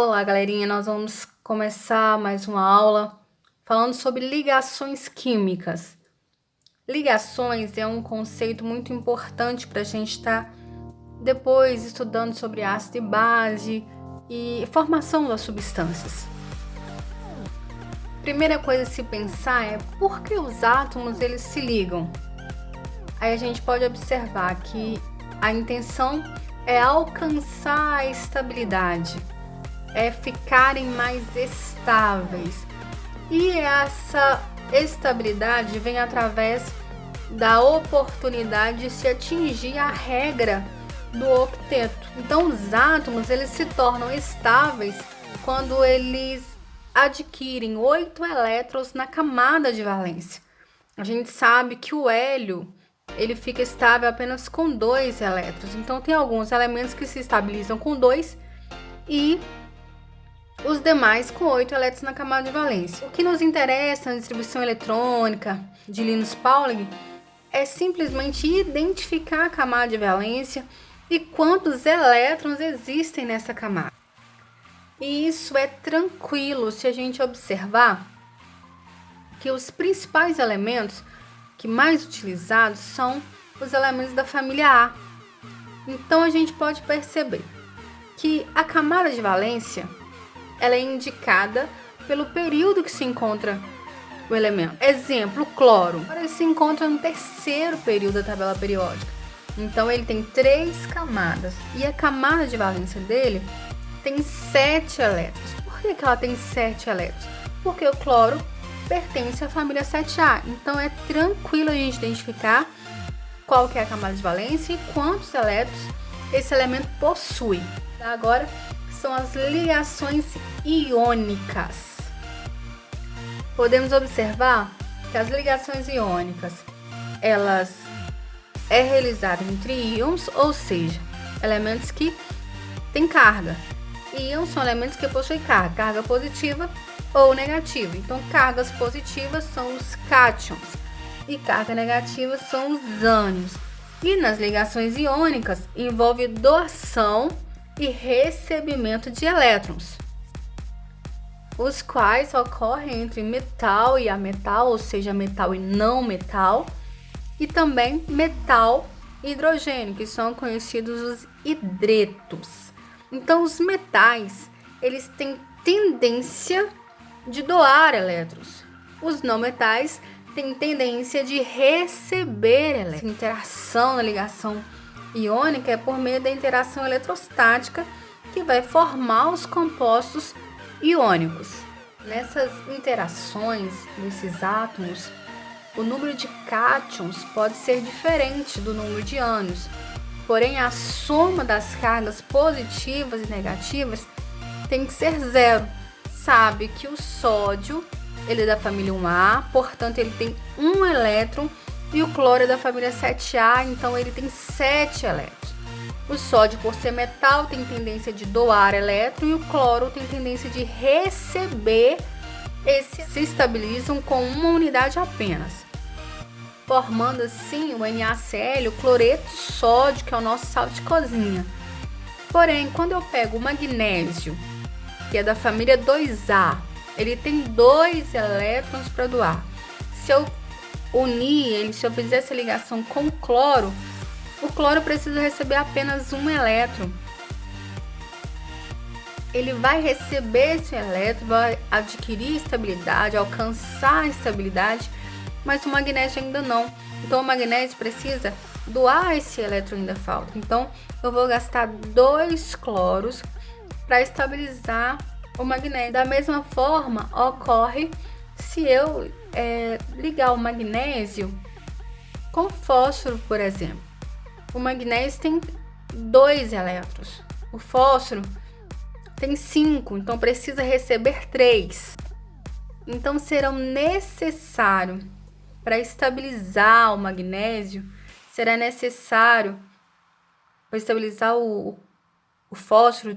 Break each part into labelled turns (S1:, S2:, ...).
S1: Olá, galerinha, nós vamos começar mais uma aula falando sobre ligações químicas. Ligações é um conceito muito importante para a gente estar depois estudando sobre ácido e base e formação das substâncias. Primeira coisa a se pensar é por que os átomos eles se ligam. Aí a gente pode observar que a intenção é alcançar a estabilidade, é ficarem mais estáveis. E essa estabilidade vem através da oportunidade de se atingir a regra do octeto. Então, os átomos eles se tornam estáveis quando eles adquirem 8 elétrons na camada de valência. A gente sabe que o hélio ele fica estável apenas com 2 elétrons. Então, tem alguns elementos que se estabilizam com 2 e os demais com 8 elétrons na camada de valência. O que nos interessa na distribuição eletrônica de Linus Pauling é simplesmente identificar a camada de valência e quantos elétrons existem nessa camada. E isso é tranquilo se a gente observar que os principais elementos que mais utilizados são os elementos da família A. Então a gente pode perceber que a camada de valência ela é indicada pelo período que se encontra o elemento. Exemplo, o cloro. Ele se encontra no terceiro período da tabela periódica. Então, ele tem 3 camadas. E a camada de valência dele tem 7 elétrons. Por que ela tem 7 elétrons? Porque o cloro pertence à família 7A. Então, é tranquilo a gente identificar qual que é a camada de valência e quantos elétrons esse elemento possui. Agora, são as ligações iônicas. Podemos observar que as ligações iônicas, elas é realizada entre íons, ou seja, elementos que têm carga. Íons são elementos que possuem carga positiva ou negativa. Então, cargas positivas são os cátions e carga negativa são os ânions. E nas ligações iônicas envolve doação e recebimento de elétrons, os quais ocorrem entre metal e ametal, ou seja, metal e não metal, e também metal e hidrogênio, que são conhecidos os hidretos. Então, os metais, eles têm tendência de doar elétrons. Os não metais têm tendência de receber elétrons. Essa interação na ligação iônica é por meio da interação eletrostática que vai formar os compostos iônicos. Nessas interações desses átomos, o número de cátions pode ser diferente do número de ânions, porém a soma das cargas positivas e negativas tem que ser 0. Sabe que o sódio ele é da família 1A, portanto ele tem 1 elétron, e o cloro é da família 7A, então ele tem 7 elétrons. O sódio, por ser metal, tem tendência de doar elétron e o cloro tem tendência de receber. Esses se estabilizam com uma unidade apenas, formando assim o NaCl, o cloreto sódio, que é o nosso sal de cozinha. Porém, quando eu pego o magnésio, que é da família 2A, ele tem 2 elétrons para doar. Se eu unir ele, se eu fizer essa ligação com o cloro precisa receber apenas 1 elétron. Ele vai receber esse elétron, vai adquirir estabilidade, alcançar a estabilidade, mas o magnésio ainda não. Então, o magnésio precisa doar esse elétron, ainda falta. Então, eu vou gastar 2 cloros para estabilizar o magnésio. Da mesma forma, ocorre se eu ligar o magnésio com fósforo, por exemplo. O magnésio tem 2 elétrons, o fósforo tem 5, então precisa receber 3. Então serão necessário, para estabilizar o magnésio, será necessário, para estabilizar o fósforo,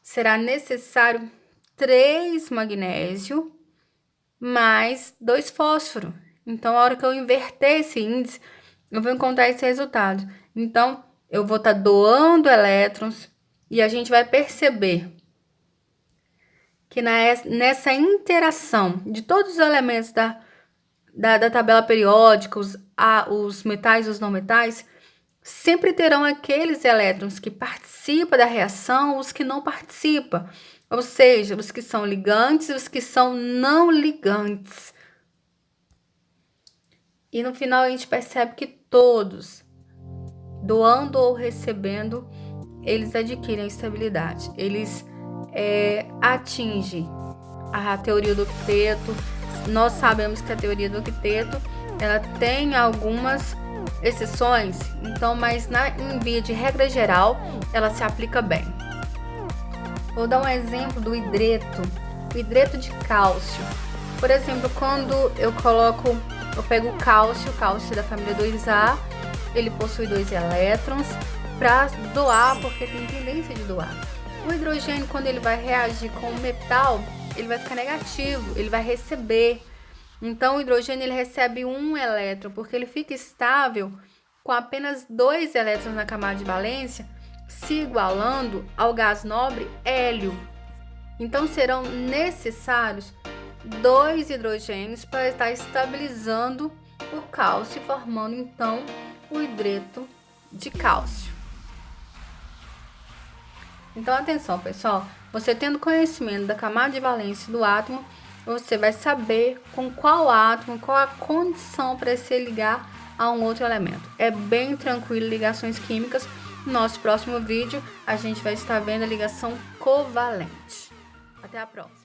S1: será necessário 3 magnésio mais 2 fósforo. Então, a hora que eu inverter esse índice, eu vou encontrar esse resultado. Então, eu vou estar doando elétrons e a gente vai perceber que nessa interação de todos os elementos da tabela periódica, os metais e os não metais, sempre terão aqueles elétrons que participam da reação, os que não participam. Ou seja, os que são ligantes e os que são não ligantes. E no final a gente percebe que todos, doando ou recebendo, eles adquirem estabilidade. Eles atingem a teoria do octeto. Nós sabemos que a teoria do octeto ela tem algumas exceções, então, mas em via de regra geral, ela se aplica bem. Vou dar um exemplo do hidreto, o hidreto de cálcio. Por exemplo, quando eu pego o cálcio da família 2A, ele possui 2 elétrons para doar, porque tem tendência de doar. O hidrogênio, quando ele vai reagir com o metal, ele vai ficar negativo, ele vai receber. Então, o hidrogênio ele recebe 1 elétron, porque ele fica estável com apenas 2 elétrons na camada de valência, se igualando ao gás nobre hélio. Então, serão necessários 2 hidrogênios para estar estabilizando o cálcio, formando então o hidreto de cálcio. Então, atenção, pessoal, você tendo conhecimento da camada de valência do átomo, você vai saber com qual átomo, qual a condição para se ligar a um outro elemento. É bem tranquilo ligações químicas. No nosso próximo vídeo, a gente vai estar vendo a ligação covalente. Até a próxima.